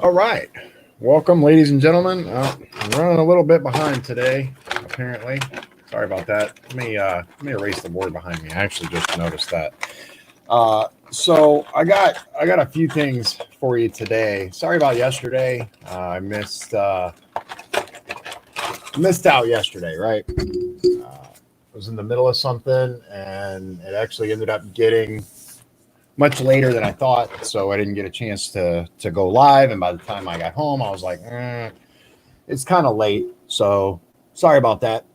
All right. Welcome, ladies and gentlemen. I'm running a little bit behind today, apparently. Sorry about that. Let me erase the board behind me. I actually just noticed that. So I got a few things for you today. Sorry about yesterday. I missed out yesterday, right? I was in the middle of something, and it actually ended up getting much later than I thought, so I didn't get a chance to go live. And by the time I got home, I was like, it's kind of late. So sorry about that.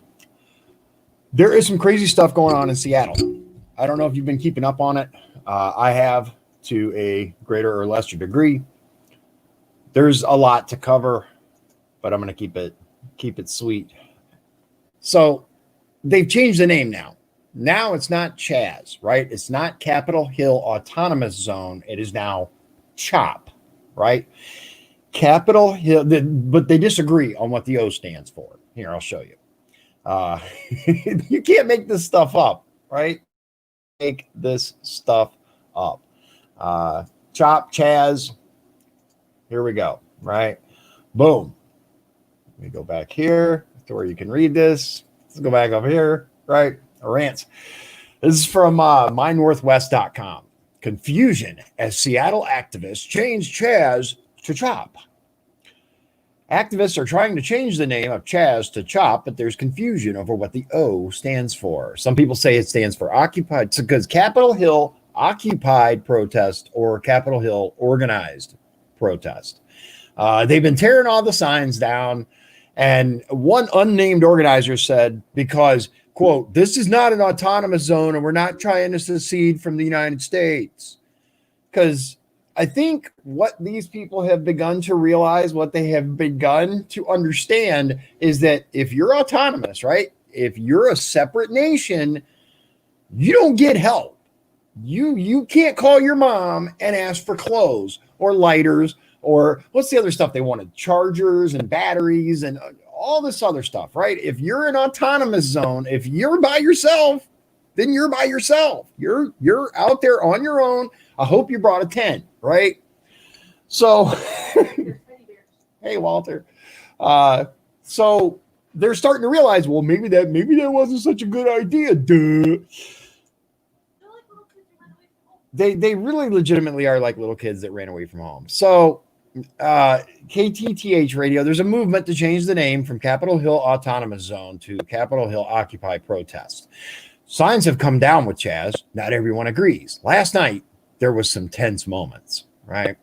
There is some crazy stuff going on in Seattle. I don't know if you've been keeping up on it. I have, to a greater or lesser degree. There's a lot to cover, but I'm going to keep it sweet. So they've changed the name now. Now it's not CHAZ, right? It's not Capitol Hill Autonomous Zone. It is now CHOP, right? Capitol Hill, but they disagree on what the O stands for. Here, I'll show you. You can't make this stuff up, right? Make this stuff up. CHOP, CHAZ. Here we go, right? Boom. Let me go back here to where you can read this. Let's go back up here, right? Rants. This is from mynorthwest.com. Confusion as Seattle activists change CHAZ to CHOP. Activists are trying to change the name of CHAZ to CHOP, but there's confusion over what the O stands for. Some people say it stands for occupied, because Capitol Hill occupied protest or Capitol Hill organized protest. They've been tearing all the signs down, and one unnamed organizer said, because, quote, this is not an autonomous zone and we're not trying to secede from the United States. Because I think what these people have begun to realize, what they have begun to understand, is that if you're autonomous, right? If you're a separate nation, you don't get help. You can't call your mom and ask for clothes or lighters or what's the other stuff they wanted? Chargers and batteries and all this other stuff, right? If you're an autonomous zone, if you're by yourself, then you're by yourself. You're out there on your own. I hope you brought a tent, right? So, hey, Walter. So they're starting to realize, well, maybe that wasn't such a good idea. Duh. They really legitimately are like little kids that ran away from home. So KTTH Radio, there's a movement to change the name from Capitol Hill Autonomous Zone to Capitol Hill Occupy Protest. Signs have come down with CHAZ. Not everyone agrees. Last night, there was some tense moments, right?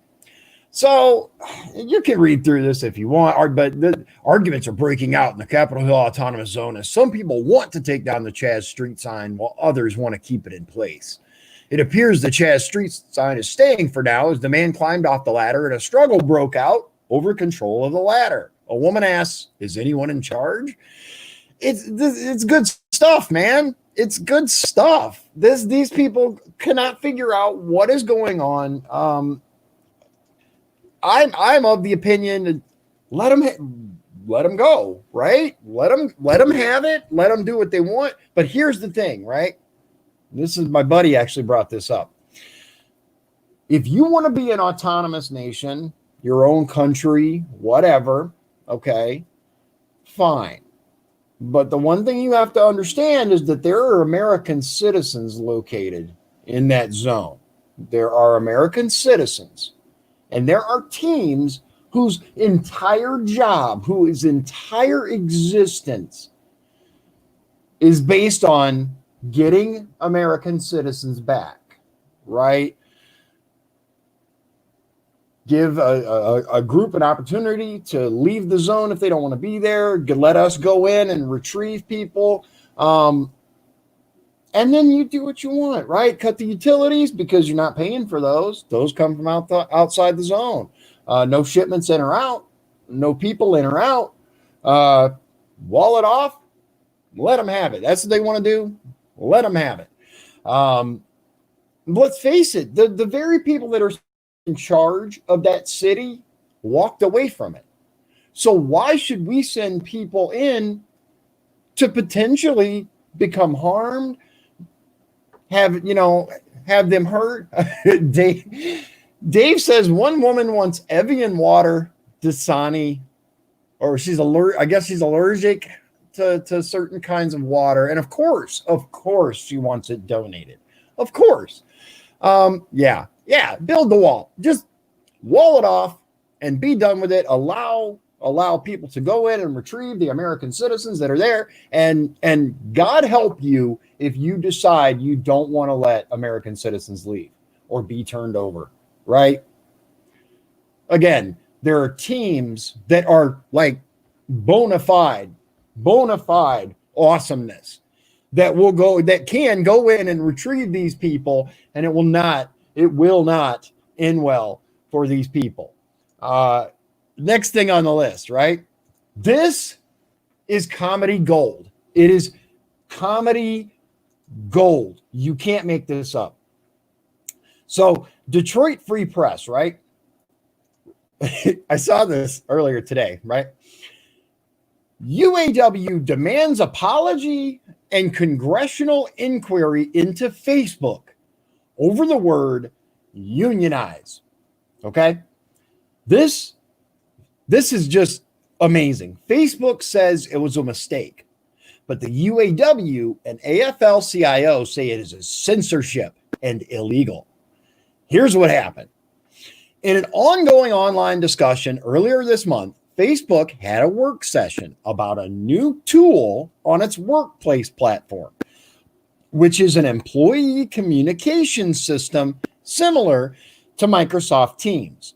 So you can read through this if you want, but the arguments are breaking out in the Capitol Hill Autonomous Zone as some people want to take down the CHAZ street sign while others want to keep it in place. It appears the CHAZ street sign is staying for now as the man climbed off the ladder and a struggle broke out over control of the ladder. A woman asks, is anyone in charge? It's good stuff, man. It's good stuff. These people cannot figure out what is going on. I'm of the opinion that let them go, right? Let them have it. Let them do what they want. But here's the thing, right? This is my buddy actually brought this up. If you want to be an autonomous nation, your own country, whatever, okay, fine. But the one thing you have to understand is that there are American citizens located in that zone. There are American citizens, and there are teams whose entire job, whose entire existence is based on getting American citizens back, right? Give a group an opportunity to leave the zone if they don't want to be there. Let us go in and retrieve people. And then you do what you want, right? Cut the utilities because you're not paying for those. Those come from outside the zone. No shipments in or out. No people in or out. Wall it off. Let them have it. That's what they want to do. Let them have it. Let's face it. The very people that are in charge of that city walked away from it. So why should we send people in to potentially become harmed, have them hurt? Dave says one woman wants Evian water, Dasani, or she's allergic. I guess she's allergic to certain kinds of water. And of course, she wants it donated. Of course. Yeah. Build the wall. Just wall it off and be done with it. Allow people to go in and retrieve the American citizens that are there. And God help you if you decide you don't want to let American citizens leave or be turned over, right? Again, there are teams that are like bona fide awesomeness that can go in and retrieve these people, and it will not end well for these people. Next thing on the list, right? This is comedy gold. It is comedy gold. You can't make this up. So Detroit Free Press, right? I saw this earlier today, right? UAW demands apology and congressional inquiry into Facebook over the word unionize. Okay? This is just amazing. Facebook says it was a mistake, but the UAW and AFL-CIO say it is a censorship and illegal. Here's what happened. In an ongoing online discussion earlier this month, Facebook had a work session about a new tool on its workplace platform, which is an employee communication system similar to Microsoft Teams.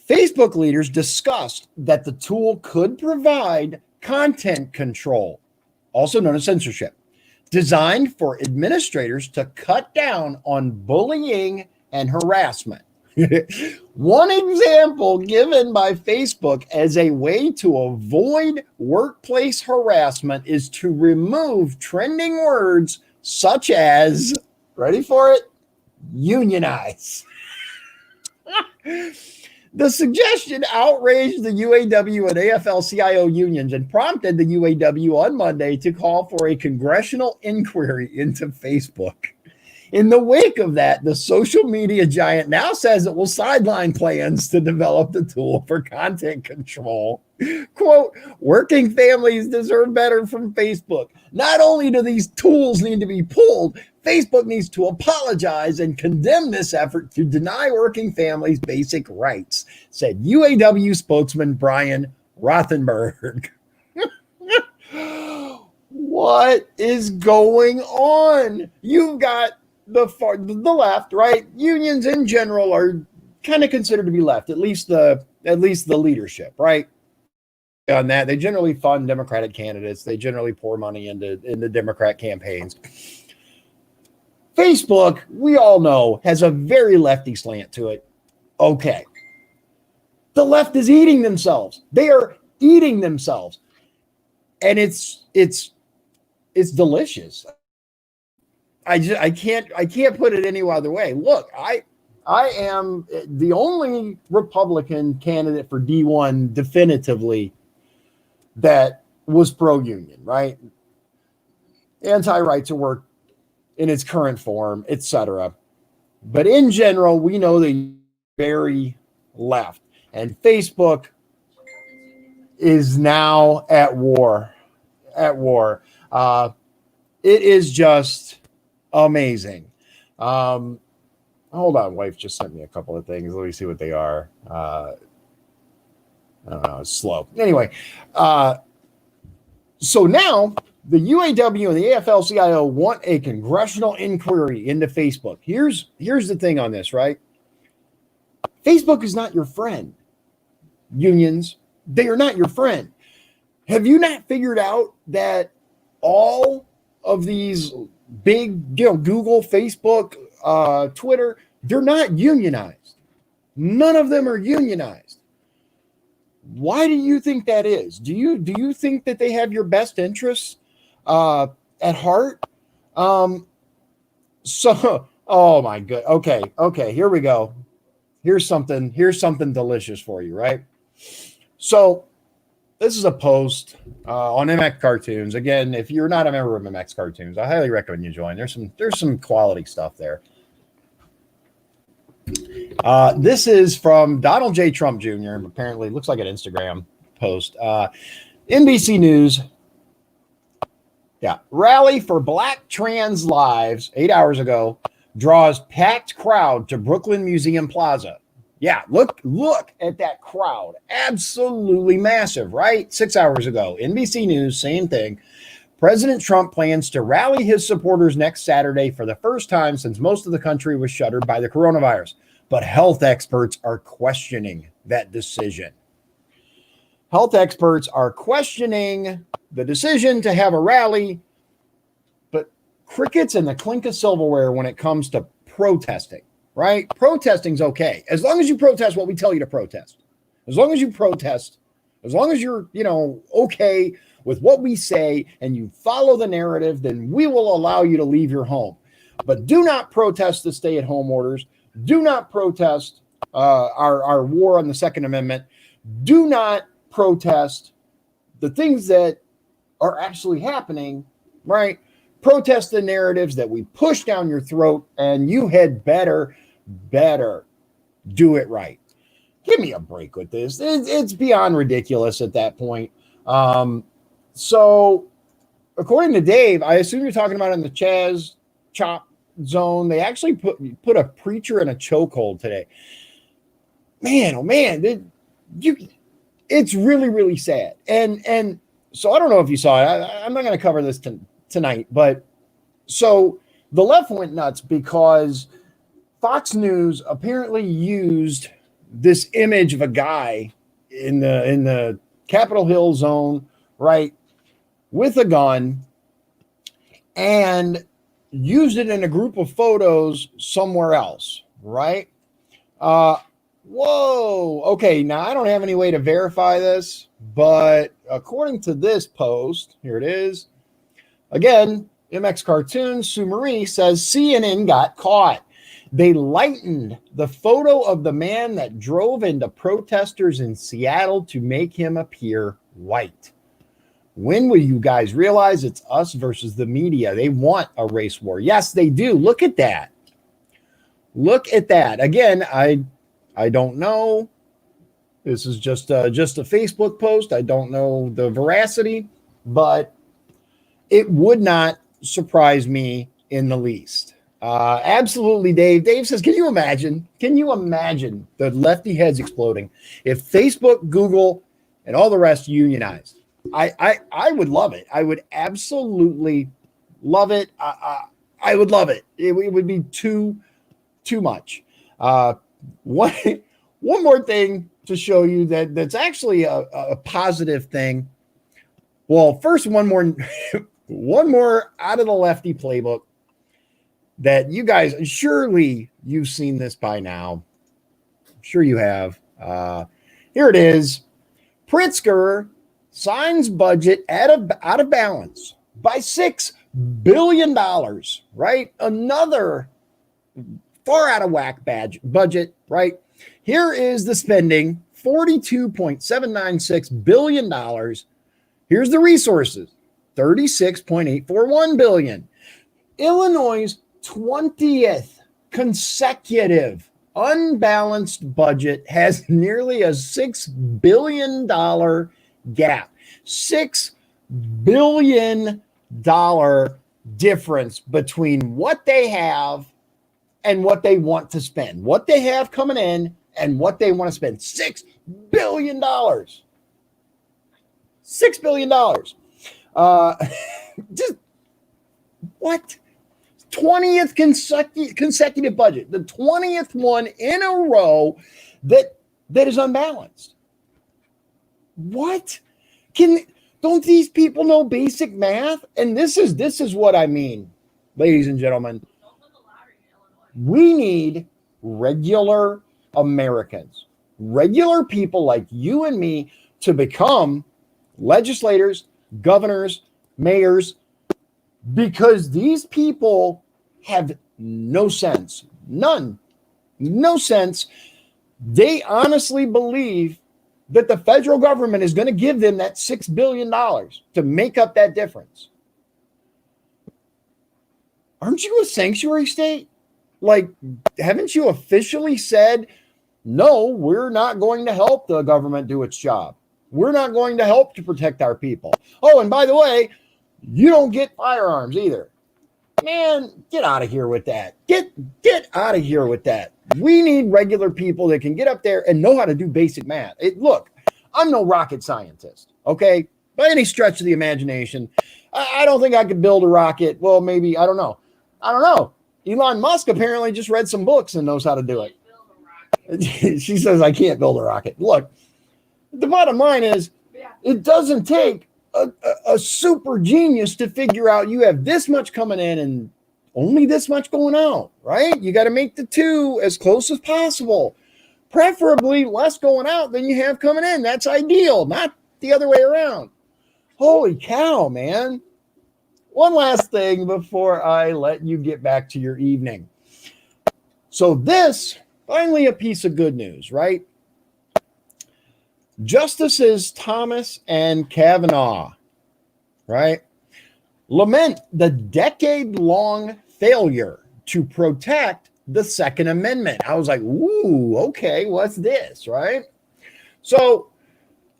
Facebook leaders discussed that the tool could provide content control, also known as censorship, designed for administrators to cut down on bullying and harassment. One example given by Facebook as a way to avoid workplace harassment is to remove trending words such as, ready for it, unionize. The suggestion outraged the UAW and AFL-CIO unions and prompted the UAW on Monday to call for a congressional inquiry into Facebook. In the wake of that, the social media giant now says it will sideline plans to develop the tool for content control. Quote, working families deserve better from Facebook. Not only do these tools need to be pulled, Facebook needs to apologize and condemn this effort to deny working families basic rights, said UAW spokesman Brian Rothenberg. What is going on? You've got the left, right? Unions in general are kind of considered to be left, at least the leadership, right? On that, they generally fund Democratic candidates. They generally pour money into Democrat campaigns. Facebook, we all know, has a very lefty slant to it. Okay. The left is eating themselves. They are eating themselves. And it's delicious. I can't put it any other way. Look, I am the only Republican candidate for D1 definitively that was pro-union, right? Anti-right to work in its current form, etc. But in general, we know the very left, and Facebook is now at war. It is just amazing. Hold on, wife just sent me a couple of things. Let me see what they are. I don't know, it's slow. Anyway, so now the UAW and the AFL-CIO want a congressional inquiry into Facebook. Here's the thing on this, right? Facebook is not your friend. Unions, they are not your friend. Have you not figured out that all of these big, Google, Facebook, Twitter, they're not unionized. None of them are unionized. Why do you think that is? Do you think that they have your best interests at heart? Oh my God. Okay, here we go. Here's something delicious for you, right? So this is a post on MX Cartoons. Again, if you're not a member of MX Cartoons, I highly recommend you join. There's some quality stuff there. This is from Donald J. Trump Jr. Apparently, looks like an Instagram post. NBC News. Yeah. Rally for Black Trans Lives 8 hours ago draws packed crowd to Brooklyn Museum Plaza. Yeah, look at that crowd. Absolutely massive, right? 6 hours ago. NBC News, same thing. President Trump plans to rally his supporters next Saturday for the first time since most of the country was shuttered by the coronavirus. But health experts are questioning that decision. Health experts are questioning the decision to have a rally, but crickets and the clink of silverware when it comes to protesting, right? Protesting's okay. As long as you protest what we tell you to protest. As long as you protest, as long as you're, okay with what we say and you follow the narrative, then we will allow you to leave your home. But do not protest the stay-at-home orders. Do not protest our war on the Second Amendment. Do not protest the things that are actually happening, right? Protest the narratives that we push down your throat, and you had better do it right. Give me a break with this. It's beyond ridiculous at that point. So according to Dave, I assume you're talking about in the CHAZ chop zone, they actually put a preacher in a chokehold today. Man, oh man, it's really, really sad. And so I don't know if you saw it. I'm not going to cover this tonight, but so the left went nuts because Fox News apparently used this image of a guy in the Capitol Hill zone, right, with a gun, and used it in a group of photos somewhere else, right? Whoa. Okay, now I don't have any way to verify this, but according to this post, here it is. Again, MX Cartoon, Sue Marie says CNN got caught. They lightened the photo of the man that drove into protesters in Seattle to make him appear white. When will you guys realize it's us versus the media? They want a race war. Yes, they do. Look at that. Look at that. Again, I don't know. This is just a Facebook post. I don't know the veracity, but it would not surprise me in the least. Absolutely, Dave. Dave says, can you imagine the lefty heads exploding if Facebook, Google, and all the rest unionized? I would love it. I would absolutely love it. I would love it. It would be too much. One more thing to show you that's actually a positive thing. Well, first, one more out of the lefty playbook that you guys, surely you've seen this by now. I'm sure you have. Here it is. Pritzker signs budget out of balance by $6 billion, right? Another far out of whack budget, right? Here is the spending, $42.796 billion. Here's the resources, $36.841 billion. Illinois' 20th consecutive unbalanced budget has nearly a $6 billion gap. $6 billion difference between what they have and what they want to spend. What they have coming in and what they want to spend. $6 billion. $6 billion. Just what? 20th consecutive budget. The 20th one in a row that is unbalanced. What? Don't these people know basic math? And this is what I mean, ladies and gentlemen. We need regular Americans, regular people like you and me to become legislators, governors, mayors, because these people have no sense. None. No sense. They honestly believe that the federal government is going to give them that $6 billion to make up that difference. Aren't you a sanctuary state? Like, haven't you officially said, no, we're not going to help the government do its job. We're not going to help to protect our people. Oh, and by the way, you don't get firearms either. Man, get out of here with that. Get out of here with that. We need regular people that can get up there and know how to do basic math. Look, I'm no rocket scientist, okay? By any stretch of the imagination, I don't think I could build a rocket. Well, maybe, I don't know. Elon Musk apparently just read some books and knows how to do it. She says, I can't build a rocket. Look, the bottom line is, it doesn't take a super genius to figure out you have this much coming in and only this much going out, right? You got to make the two as close as possible. Preferably less going out than you have coming in. That's ideal, not the other way around. Holy cow, man. One last thing before I let you get back to your evening. So this, finally a piece of good news, right? Justices Thomas and Kavanaugh, right, lament the decade-long failure to protect the Second Amendment. I was like, ooh, okay, what's this, right? So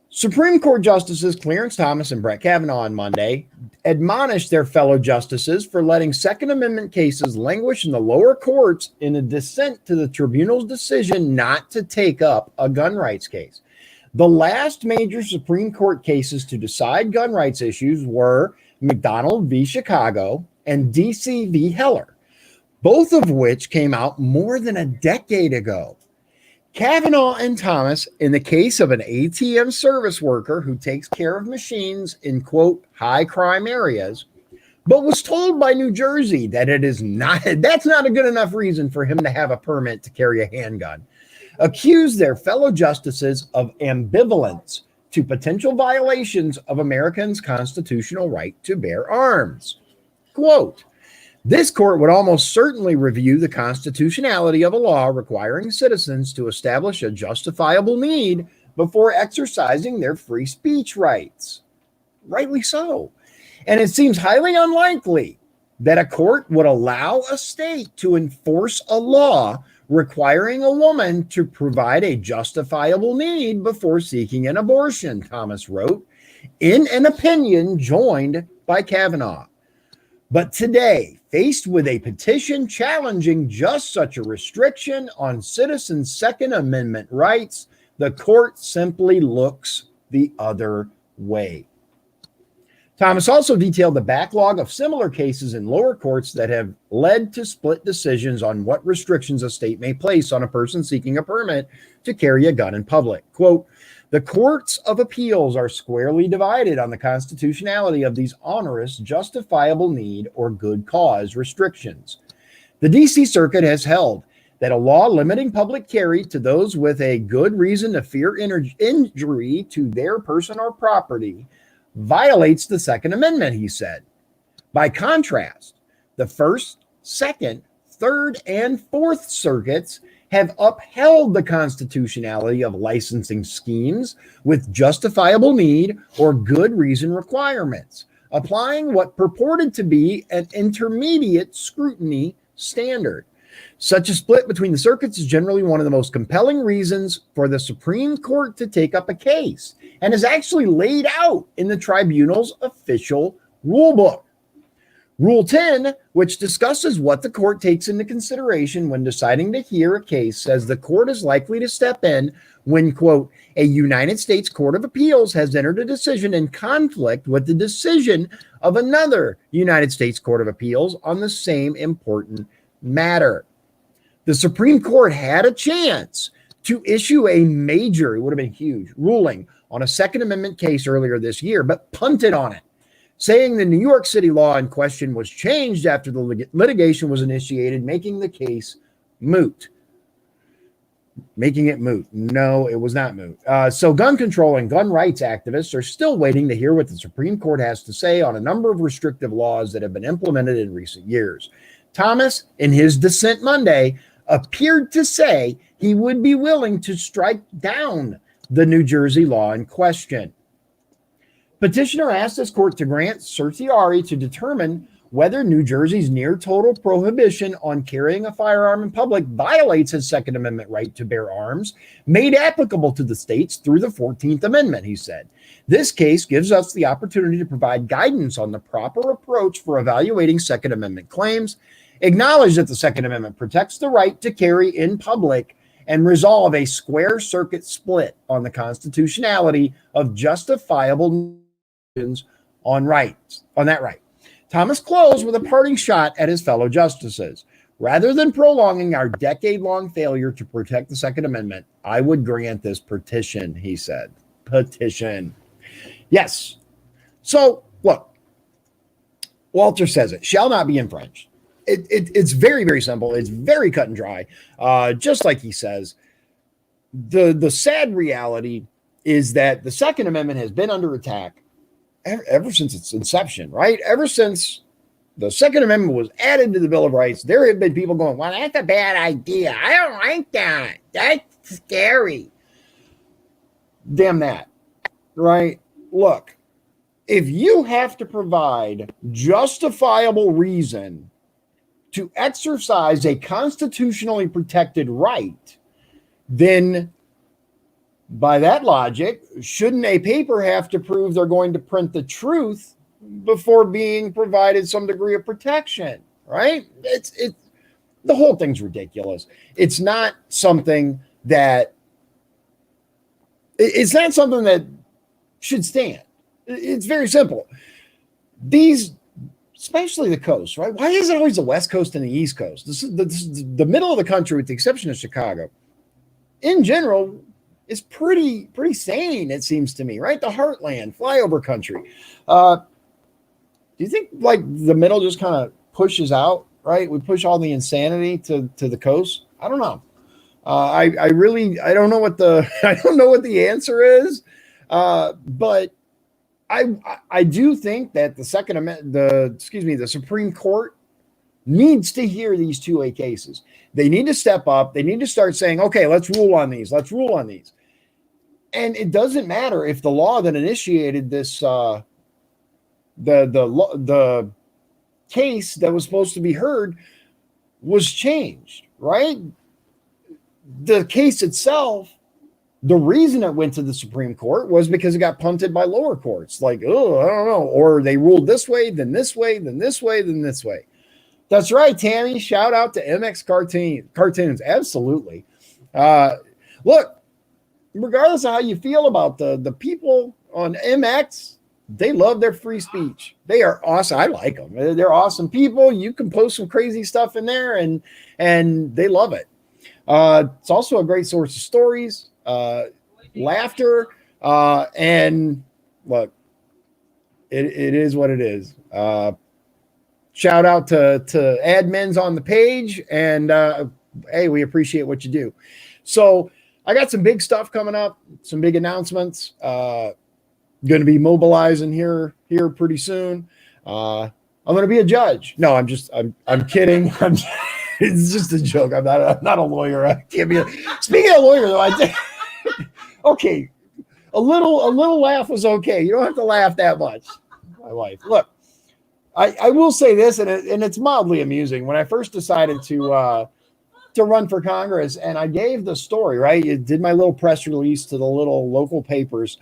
Supreme Court Justices Clarence Thomas and Brett Kavanaugh on Monday admonished their fellow justices for letting Second Amendment cases languish in the lower courts in a dissent to the tribunal's decision not to take up a gun rights case. The last major Supreme Court cases to decide gun rights issues were McDonald v. Chicago and DC v. Heller, both of which came out more than a decade ago. Kavanaugh and Thomas, in the case of an ATM service worker who takes care of machines in, quote, high crime areas, but was told by New Jersey that that's not a good enough reason for him to have a permit to carry a handgun, accused their fellow justices of ambivalence to potential violations of Americans' constitutional right to bear arms. Quote, this court would almost certainly review the constitutionality of a law requiring citizens to establish a justifiable need before exercising their free speech rights. Rightly so. And it seems highly unlikely that a court would allow a state to enforce a law requiring a woman to provide a justifiable need before seeking an abortion, Thomas wrote, in an opinion joined by Kavanaugh. But today, faced with a petition challenging just such a restriction on citizens' Second Amendment rights, the court simply looks the other way. Thomas also detailed the backlog of similar cases in lower courts that have led to split decisions on what restrictions a state may place on a person seeking a permit to carry a gun in public. Quote, the courts of appeals are squarely divided on the constitutionality of these onerous, justifiable need or good cause restrictions. The D.C. Circuit has held that a law limiting public carry to those with a good reason to fear injury to their person or property violates the Second Amendment, he said. By contrast, the First, Second, Third, and Fourth Circuits have upheld the constitutionality of licensing schemes with justifiable need or good reason requirements, applying what purported to be an intermediate scrutiny standard. Such a split between the circuits is generally one of the most compelling reasons for the Supreme Court to take up a case, and is actually laid out in the tribunal's official rulebook. Rule 10, which discusses what the court takes into consideration when deciding to hear a case, says the court is likely to step in when, quote, a United States Court of Appeals has entered a decision in conflict with the decision of another United States Court of Appeals on the same important matter. The Supreme Court had a chance to issue a major, it would have been huge, ruling on a Second Amendment case earlier this year, but punted on it, saying the New York City law in question was changed after the litigation was initiated, making the case moot. Making it moot. No, it was not moot. So gun control and gun rights activists are still waiting to hear what the Supreme Court has to say on a number of restrictive laws that have been implemented in recent years. Thomas, in his dissent Monday, appeared to say he would be willing to strike down the New Jersey law in question. Petitioner asked this court to grant certiorari to determine whether New Jersey's near total prohibition on carrying a firearm in public violates his Second Amendment right to bear arms, made applicable to the states through the 14th Amendment, he said. This case gives us the opportunity to provide guidance on the proper approach for evaluating Second Amendment claims, acknowledge that the Second Amendment protects the right to carry in public, and resolve a square circuit split on the constitutionality of justifiable on that right. Thomas closed with a parting shot at his fellow justices. Rather than prolonging our decade-long failure to protect the Second Amendment, I would grant this petition, he said. Petition. Yes. So, look, Walter says it shall not be infringed. It's very, very simple. It's very cut and dry. Just like he says, the sad reality is that the Second Amendment has been under attack ever since its inception, right? Ever since the Second Amendment was added to the Bill of Rights, there have been people going, well, that's a bad idea. I don't like that. That's scary. Damn that, right? Look, if you have to provide justifiable reason to exercise a constitutionally protected right, then by that logic, shouldn't a paper have to prove they're going to print the truth before being provided some degree of protection, right? The whole thing's ridiculous. It's not something that should stand. It's very simple. These, especially the coast, right? Why is it always the West Coast and the East Coast? This is the middle of the country, with the exception of Chicago. In general, is pretty sane, it seems to me, right? The heartland, flyover country. Do you think like the middle just kind of pushes out, right? We push all the insanity to the coast. I don't know. I don't know what the answer is. But I do think that the Supreme Court needs to hear these 2A cases. They need to step up. They need to start saying, okay, let's rule on these. Let's rule on these. And it doesn't matter if the law that initiated this, the case that was supposed to be heard was changed, right? The case itself, the reason it went to the Supreme Court was because it got punted by lower courts. Like, oh, I don't know. Or they ruled this way, then this way, then this way, then this way. That's right, Tammy. Shout out to MX Cartoons. Absolutely. Look, regardless of how you feel about the people on MX, they love their free speech. They are awesome. I like them. They're awesome people. You can post some crazy stuff in there, and they love it. It's also a great source of stories, laughter, and look, it is what it is. Shout out to admins on the page, and hey, we appreciate what you do. So I got some big stuff coming up, some big announcements. Going to be mobilizing here pretty soon. I'm going to be a judge. No, I'm kidding. It's just a joke. I'm not a lawyer. I can't be. Speaking of lawyer, though, okay, a little laugh was okay. You don't have to laugh that much. My wife. Look, I will say this, and it's mildly amusing. When I first decided to run for Congress, and I gave the story, right? You did my little press release to the little local papers.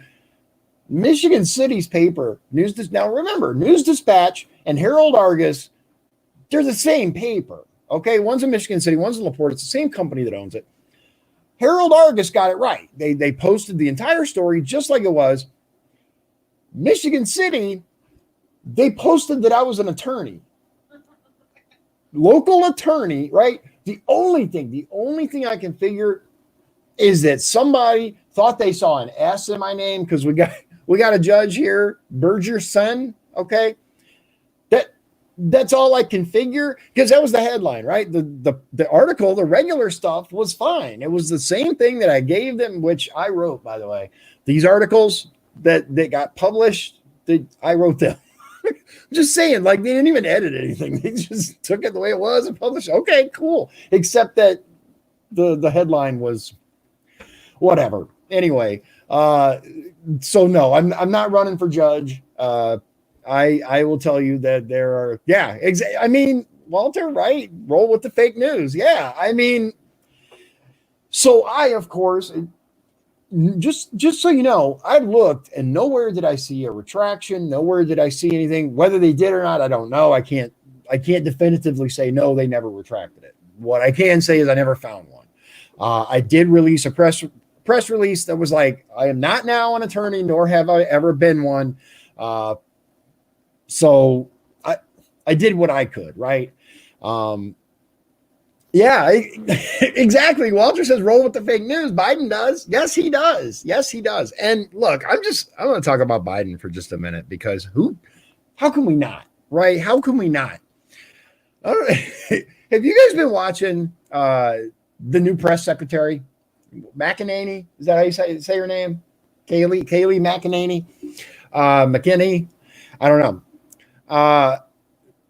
Michigan City's paper, now remember, News Dispatch and Herald Argus, they're the same paper, okay? One's in Michigan City, one's in LaPorte. It's the same company that owns it. Herald Argus got it right. They posted the entire story just like it was. Michigan City, they posted that I was an attorney. Local attorney, right? The only thing I can figure is that somebody thought they saw an S in my name, because we got a judge here, Berger's son, okay? That's all I can figure, because that was the headline, right? The article, the regular stuff was fine. It was the same thing that I gave them, which I wrote, by the way. These articles that got published, I wrote them. Just saying, like, they didn't even edit anything. They just took it the way it was and published. Okay, cool. Except that the headline was whatever. Anyway, so no, I'm not running for judge. I will tell you that there are, yeah, I mean, Walter, right? Roll with the fake news. Yeah. I mean, so I, of course, just so you know, I looked and nowhere did I see a retraction. Nowhere did I see anything. Whether they did or not, I don't know. I can't definitively say no, they never retracted it. What I can say is I never found one. I did release a press release that was like, I am not now an attorney, nor have I ever been one. So I did what I could, right? Yeah, exactly. Walter says roll with the fake news. Biden does. Yes, he does. Yes, he does. And look, I want to talk about Biden for just a minute because how can we not, right? How can we not? I don't, have you guys been watching the new press secretary, McEnany? Is that how you say her name? Kaylee McEnany? McKinney? I don't know.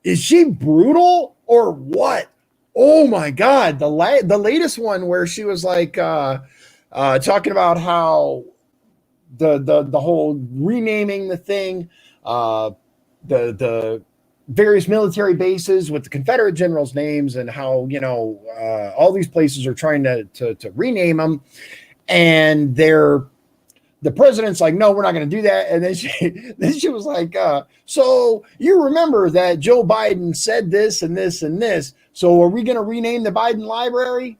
Is she brutal or what? Oh my God. The latest one where she was like talking about how the whole renaming the thing, the various military bases with the Confederate generals' names and how, you know, all these places are trying to rename them. And the president's like, no, we're not going to do that. And then she was like, so you remember that Joe Biden said this and this and this. So are we going to rename the Biden Library?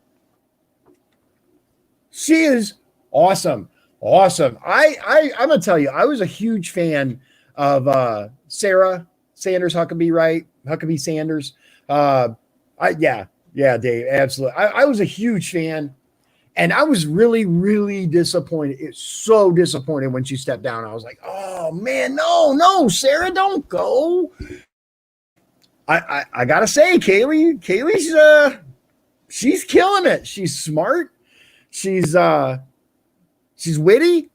She is awesome. Awesome. I'm going to tell you, I was a huge fan of Sarah Sanders Huckabee, right? Huckabee Sanders. Yeah, Dave, absolutely. I was a huge fan. And I was really, really disappointed. It's so disappointed when she stepped down. I was like, oh man, no, Sarah, don't go. I gotta say, Kaylee's she's killing it. She's smart. She's witty.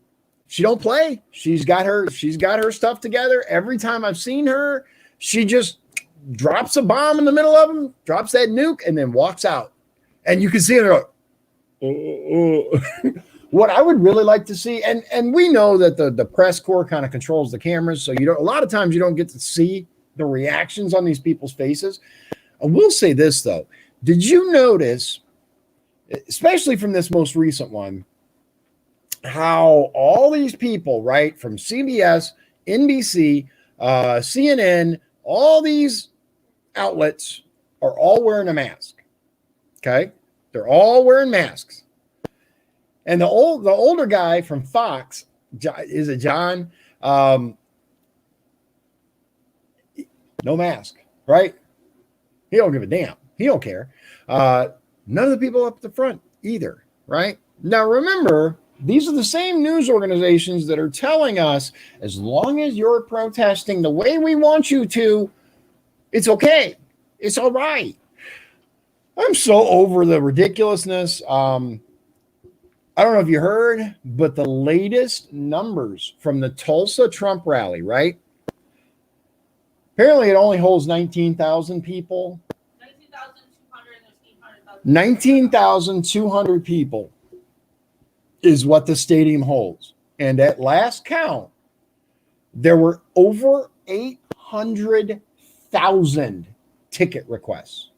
She don't play. She's got her stuff together. Every time I've seen her, she just drops a bomb in the middle of them, drops that nuke, and then walks out. And you can see her go, what I would really like to see, and we know that the press corps kind of controls the cameras, so a lot of times you don't get to see the reactions on these people's faces. I will say this though. Did you notice, especially from this most recent one, how all these people, right, from CBS, NBC, CNN, all these outlets are all wearing a mask? Okay. They're all wearing masks. And the older guy from Fox, is it John? No mask, right? He don't give a damn. He don't care. None of the people up at the front either, right? Now, remember, these are the same news organizations that are telling us as long as you're protesting the way we want you to, it's okay. It's all right. I'm so over the ridiculousness. I don't know if you heard, but the latest numbers from the Tulsa Trump rally, right? Apparently it only holds 19,000 people. 19,200 people is what the stadium holds. And at last count, there were over 800,000 ticket requests.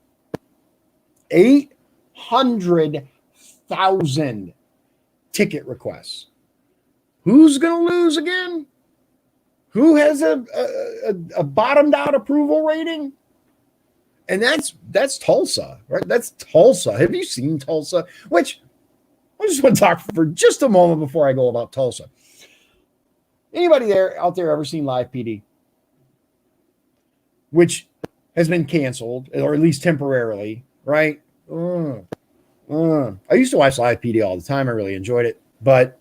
800,000 ticket requests. Who's going to lose again? Who has a bottomed out approval rating? And that's Tulsa, right? That's Tulsa. Have you seen Tulsa? Which I just want to talk for just a moment before I go about Tulsa. Anybody out there ever seen Live PD? Which has been canceled, or at least temporarily, right? I used to watch Live PD all the time. I really enjoyed it, but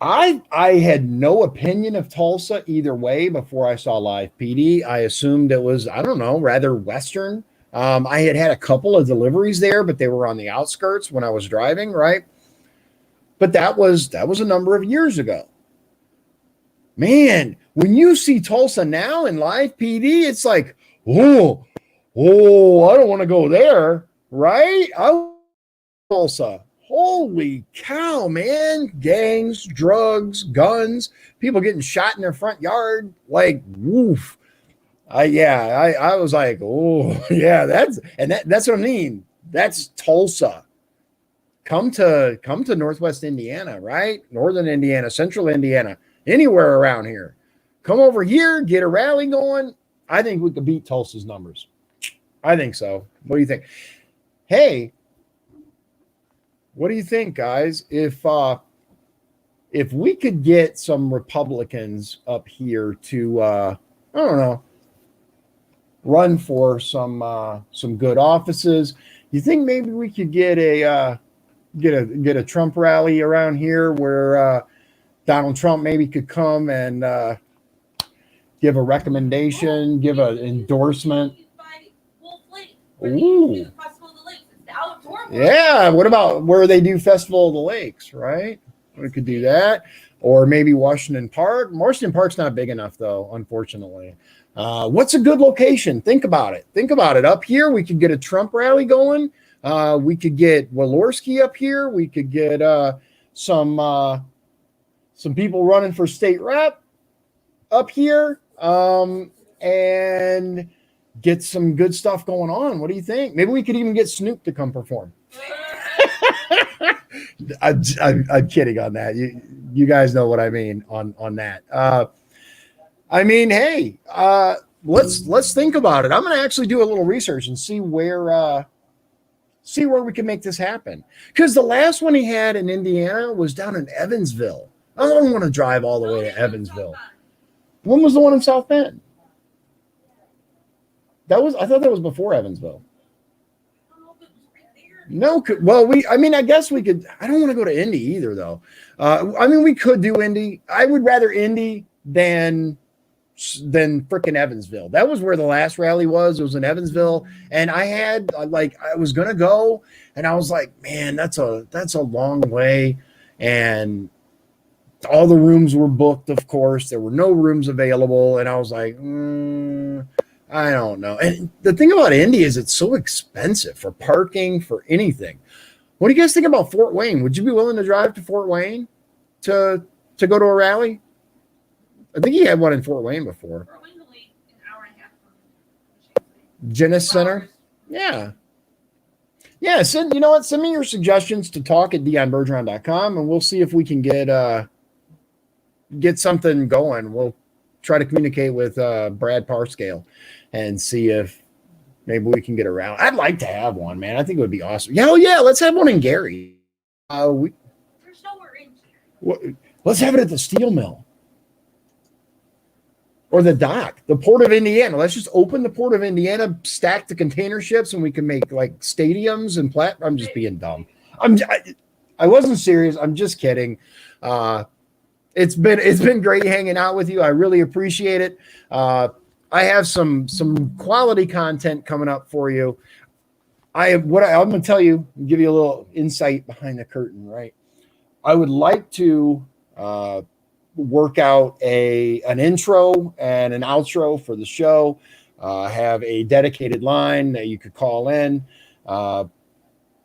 I had no opinion of Tulsa either way before I saw Live PD. I assumed it was, I don't know, rather Western. I had a couple of deliveries there, but they were on the outskirts when I was driving, right? But that was a number of years ago. Man, when you see Tulsa now in Live PD, it's like, oh, I don't want to go there, right? Tulsa. holy cow, man. Gangs, drugs, guns, people getting shot in their front yard. Like, woof. I was like, oh, yeah, that's what I mean. That's Tulsa. Come to Northwest Indiana, right? Northern Indiana, Central Indiana, anywhere around here. Come over here, get a rally going. I think we could beat Tulsa's numbers. I think so. What do you think? Hey, what do you think, guys? If we could get some Republicans up here to I don't know, run for some good offices, you think maybe we could get a Trump rally around here where Donald Trump maybe could come and give a recommendation, give an endorsement? Ooh. Yeah, what about where they do Festival of the Lakes, right? We could do that. Or maybe Washington Park. Washington Park's not big enough, though, unfortunately. What's a good location? Think about it. Up here, we could get a Trump rally going. We could get Walorski up here. We could get some people running for state rep up here, and get some good stuff going on. What do you think? Maybe we could even get Snoop to come perform. I'm kidding on that. You guys know what I mean on that. I mean, hey, let's think about it. I'm going to actually do a little research and see where we can make this happen. Because the last one he had in Indiana was down in Evansville. I don't want to drive all the way to Evansville. When was the one in South Bend? I thought that was before Evansville. No, well, I guess we could. I don't want to go to Indy either, though. We could do Indy. I would rather Indy than frickin' Evansville. That was where the last rally was. It was in Evansville, and I was gonna go, and I was like, man, that's a long way, and all the rooms were booked. Of course, there were no rooms available, and I was like, I don't know. And the thing about Indy is it's so expensive for parking, for anything. What do you guys think about Fort Wayne? Would you be willing to drive to Fort Wayne to go to a rally? I think he had one in Fort Wayne before. Fort Wayne's only an hour and a half from Genesis Center? Yeah. Yeah, send me your suggestions to talk@dionbergeron.com, and we'll see if we can get something going. We'll try to communicate with Brad Parscale and see if maybe we can get around. I'd like to have one, man. I think it would be awesome. Yeah, let's have one in Gary. There's nowhere in Gary. Let's have it at the steel mill or the dock, the Port of Indiana. Let's just open the Port of Indiana, stack the container ships, and we can make like stadiums and I'm just being dumb. I wasn't serious. I'm just kidding. It's been great hanging out with you. I really appreciate it. I have some quality content coming up for you. I'm going to tell you, give you a little insight behind the curtain, right? I would like to work out an intro and an outro for the show. Have a dedicated line that you could call in. What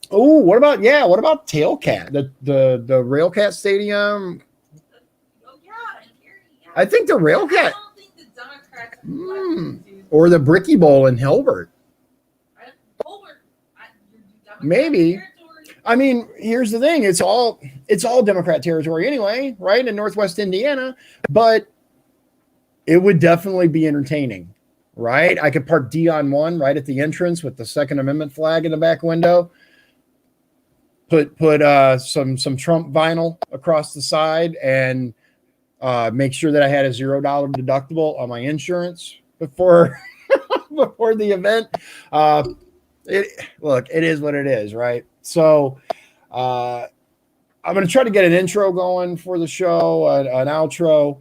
about Tailcat, the Railcat Stadium? I think the Railcat. I don't think the Democrats or the Bricky Bowl in Hilbert. Maybe. I mean, here's the thing. It's all Democrat territory anyway, right? In Northwest Indiana, but it would definitely be entertaining, right? I could park Dion 1 right at the entrance with the Second Amendment flag in the back window. Put some Trump vinyl across the side and make sure that I had a $0 deductible on my insurance before the event. It is what it is, right? So I'm going to try to get an intro going for the show, an outro,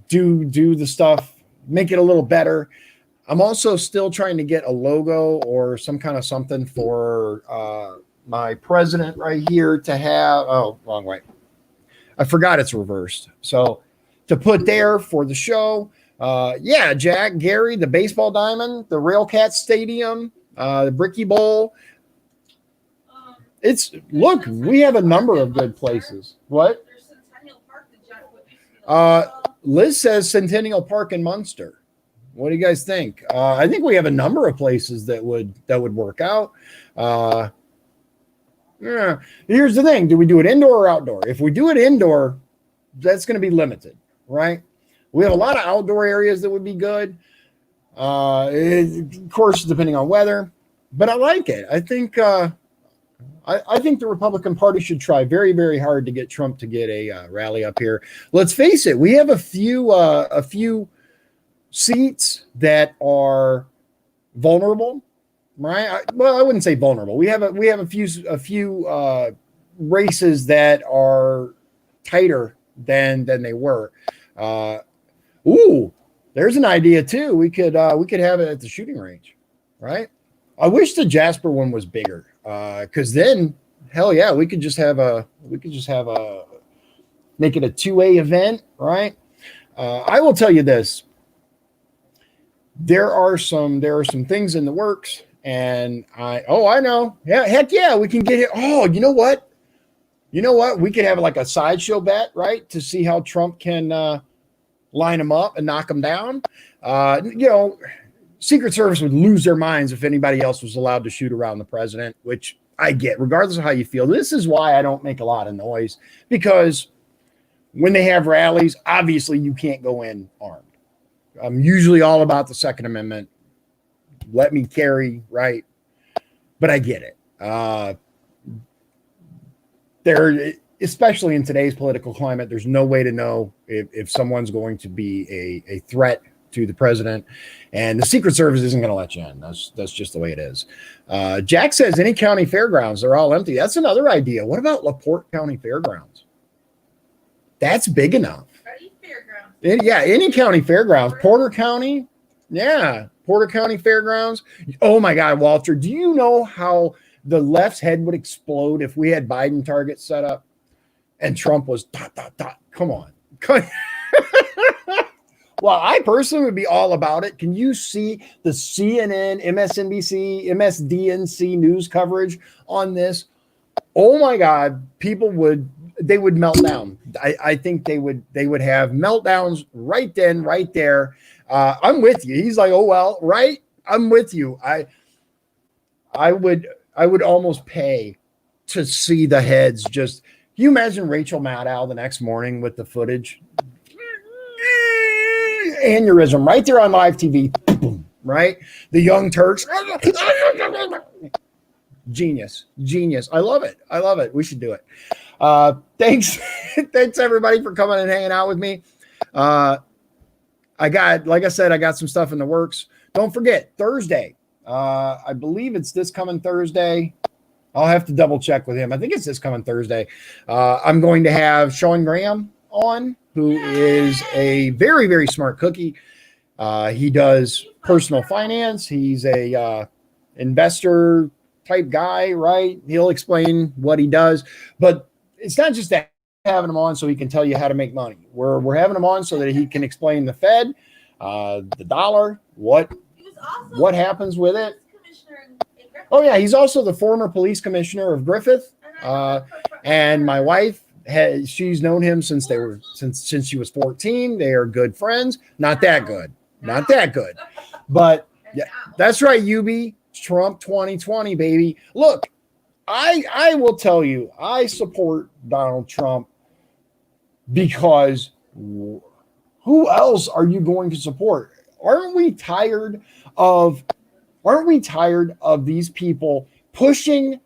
do the stuff, make it a little better. I'm also still trying to get a logo or some kind of something for my president right here to have. Oh, wrong way. I forgot it's reversed. So to put there for the show. Jack, Gary, the baseball diamond, the Railcat Stadium, the Bricky Bowl. look, we have a number of good places. What? There's Centennial Park, the Jack, what used to be the Liz says Centennial Park in Munster. What do you guys think? I think we have a number of places that would work out. Yeah. Here's the thing: do we do it indoor or outdoor? If we do it indoor, that's going to be limited, right? We have a lot of outdoor areas that would be good. Of course, depending on weather, but I like it. I think I think the Republican Party should try very, very hard to get Trump to get a rally up here. Let's face it, we have a few seats that are vulnerable, right? Well, I wouldn't say vulnerable. We have a few races that are tighter than they were. Ooh, there's an idea too. We could have it at the shooting range, right? I wish the Jasper one was bigger, because then, hell yeah, we could just have a make it a 2A event, right? I will tell you this: there are some things in the works, and I know, yeah, heck yeah, we can get it. Oh, you know what? We could have like a sideshow bet, right, to see how Trump can line them up and knock them down. Secret Service would lose their minds if anybody else was allowed to shoot around the president, which I get, regardless of how you feel. This is why I don't make a lot of noise, because when they have rallies, obviously you can't go in armed. I'm usually all about the Second Amendment. Let me carry, right? But I get it. Especially in today's political climate, there's no way to know if someone's going to be a threat to the president, and the Secret Service isn't going to let you in. That's just the way it is. Jack says any county fairgrounds, they're all empty. That's another idea. What about LaPorte County Fairgrounds? That's big enough. Any fairgrounds. Any county fairgrounds. Porter County. Yeah, Porter County Fairgrounds. Oh my God, Walter, do you know how the left's head would explode if we had Biden targets set up and Trump was ... Come on. Well, I personally would be all about it. Can you see the CNN, MSNBC, MSDNC news coverage on this? Oh my God, people would melt down. I think they would have meltdowns right then, right there. I'm with you. He's like, oh well, right? I'm with you. I would almost pay to see the heads just. Can you imagine Rachel Maddow the next morning with the footage? Aneurysm right there on live TV, right? The Young Turks. Genius. I love it. We should do it. Thanks everybody for coming and hanging out with me. Like I said, I got some stuff in the works. Don't forget Thursday. I believe it's this coming Thursday. I'll have to double check with him. I think it's this coming Thursday. I'm going to have Sean Graham on, who is a very, very smart cookie. He does personal finance. He's a investor type guy, right? He'll explain what he does, but it's not just that having him on so he can tell you how to make money. We're having him on so that he can explain the Fed, the dollar, what happens with it. Oh yeah, he's also the former police commissioner of Griffith, and my wife. She's known him since she was 14. They are good friends. Not that good. But yeah, that's right, UB. Trump 2020, baby. Look, I will tell you, I support Donald Trump because who else are you going to support? Aren't we tired of these people pushing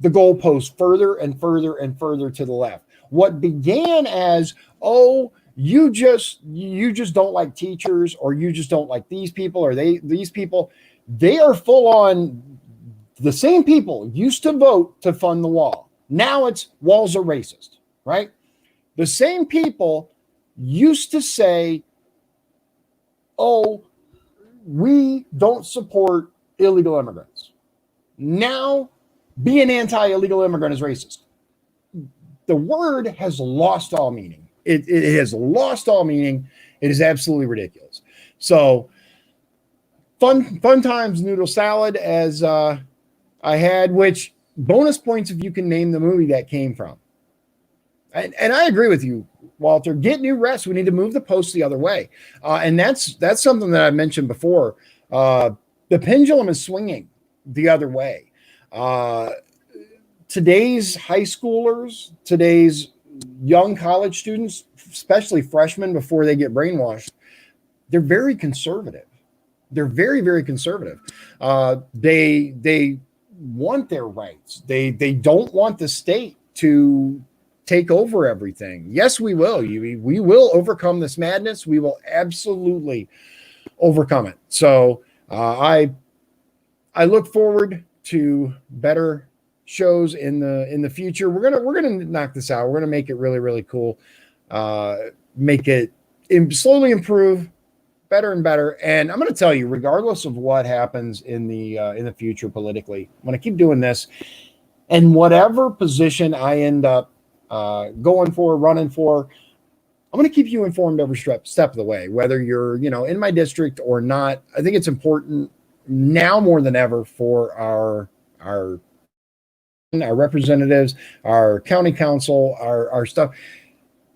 the goalpost further and further and further to the left? What began as, oh, you just don't like teachers, or you just don't like these people, or these people, they are full on. The same people used to vote to fund the wall. Now it's walls are racist, right? The same people used to say, oh, we don't support illegal immigrants. Now being anti-illegal immigrant is racist. The word has lost all meaning. It has lost all meaning. It is absolutely ridiculous. So fun times noodle salad as I had, which bonus points if you can name the movie that came from. And I agree with you, Walter. Get new refs. We need to move the post the other way. And that's something that I mentioned before. The pendulum is swinging the other way. Today's high schoolers, today's young college students, especially freshmen before they get brainwashed, they're very conservative. They're very, very conservative. They want their rights. They don't want the state to take over everything. Yes, we will. We will overcome this madness. We will absolutely overcome it. So I look forward to better shows in the future. We're gonna knock this out. We're gonna make it really, really cool. Make it slowly improve, better and better. And I'm gonna tell you, regardless of what happens in the future politically, I'm gonna keep doing this. And whatever position I end up going for, running for, I'm going to keep you informed every step of the way, whether you're, in my district or not. I think it's important now more than ever for our representatives, our county council, our stuff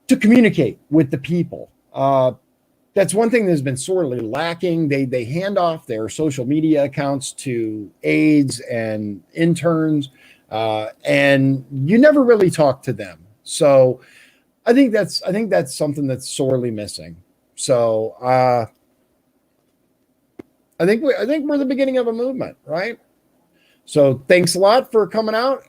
to communicate with the people. That's one thing that's been sorely lacking. They hand off their social media accounts to aides and interns, and you never really talk to them. So I think that's something that's sorely missing. So I think we're the beginning of a movement, right? So thanks a lot for coming out